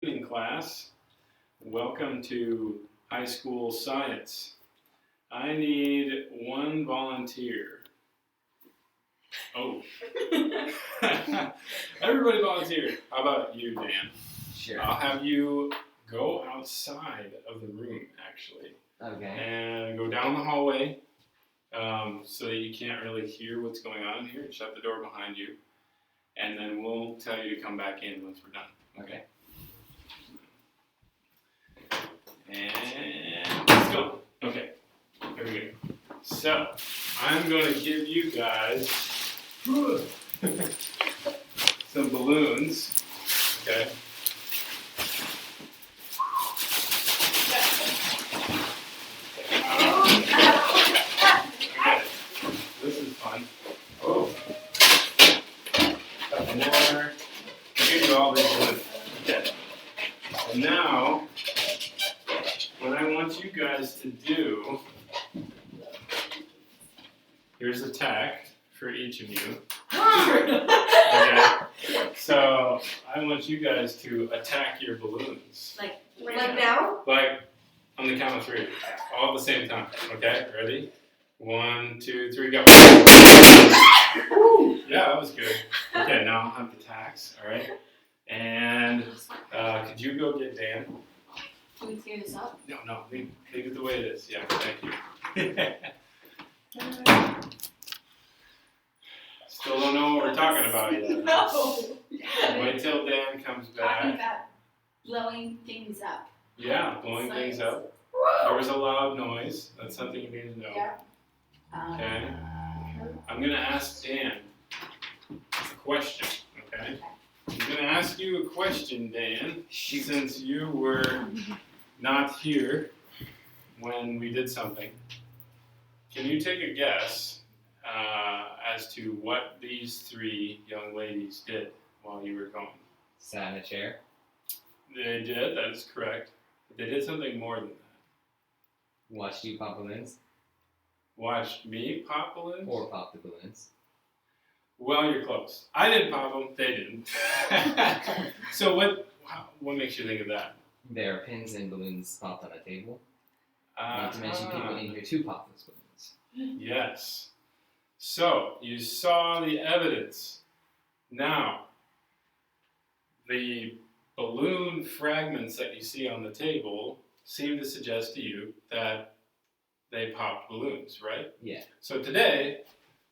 Evening class. Welcome to high school science. I need one volunteer. Oh. Everybody volunteer. How about you, Dan? Sure. I'll have you go outside of the room, actually. Okay. And go down the hallway so that you can't really hear what's going on here. Shut the door behind you. And then we'll tell you to come back in once we're done. Okay. And let's go. Okay, here we go. So, I'm going to give you guys some balloons. Okay. Okay, this is fun. Oh. Couple more. I'll give you all these balloons. Okay. And now, what I want you guys to do, here's a tack for each of you. Okay. So I want you guys to attack your balloons. Like now? Like on the count of 3. All at the same time. Okay? Ready? 1, 2, 3, go. Yeah, that was good. Okay, now I'll have the tacks. Alright. And could you go get Dan? Can we clear this up? No, leave it the way it is. Yeah, thank you. Still don't know what we're talking about yet. No. Wait till Dan comes Talking back. about blowing things up. Yeah, blowing things up. There was a loud noise. That's something you need to know. Yeah. Okay. I'm going to ask Dan a question, okay? I'm going to ask you a question, Dan, since you were not here when we did something. Can you take a guess as to what these 3 young ladies did while you were gone? Sat in a chair. They did, that is correct. But they did something more than that. Watched you pop balloons. Watched me pop balloons? Or pop the balloons. Well, you're close. I didn't pop them, they didn't. So what makes you think of that? There are pins and balloons popped on a table. Not to mention people in here to pop those balloons. Yes. So, you saw the evidence. Now, the balloon fragments that you see on the table seem to suggest to you that they popped balloons, right? Yeah. So today,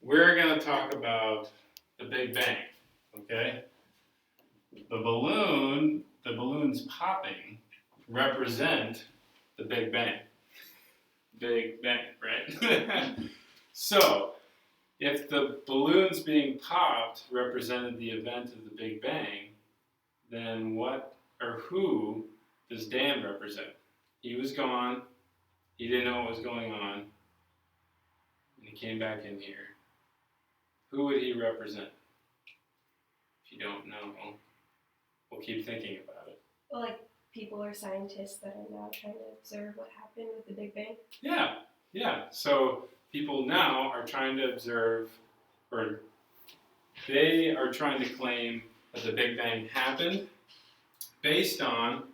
we're going to talk about the Big Bang, okay? The balloons popping represent the Big Bang. Big Bang, right? So, if the balloons being popped represented the event of the Big Bang, then what or who does Dan represent? He was gone, he didn't know what was going on, and he came back in here. Who would he represent? If you don't know, we'll keep thinking about it. Well, like people or scientists that are now trying to observe what happened with the Big Bang. Yeah. So people now are trying to observe, or they are trying to claim that the Big Bang happened based on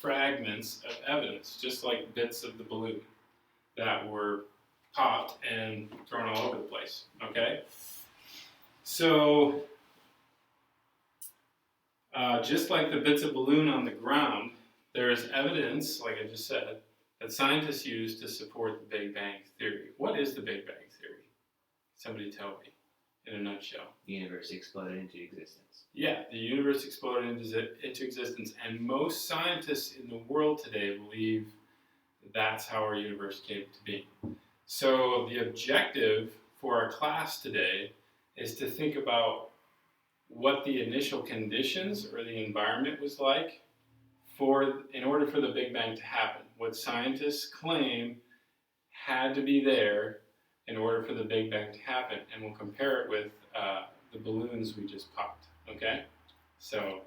fragments of evidence, just like bits of the balloon that were popped and thrown all over the place, okay? So, just like the bits of balloon on the ground, there is evidence, like I just said, that scientists use to support the Big Bang Theory. What is the Big Bang Theory? Somebody tell me, in a nutshell. The universe exploded into existence. Yeah, the universe exploded into existence, and most scientists in the world today believe that's how our universe came to be. So the objective for our class today is to think about what the initial conditions or the environment was like in order for the Big Bang to happen. What scientists claim had to be there in order for the Big Bang to happen, and we'll compare it with the balloons we just popped, okay? So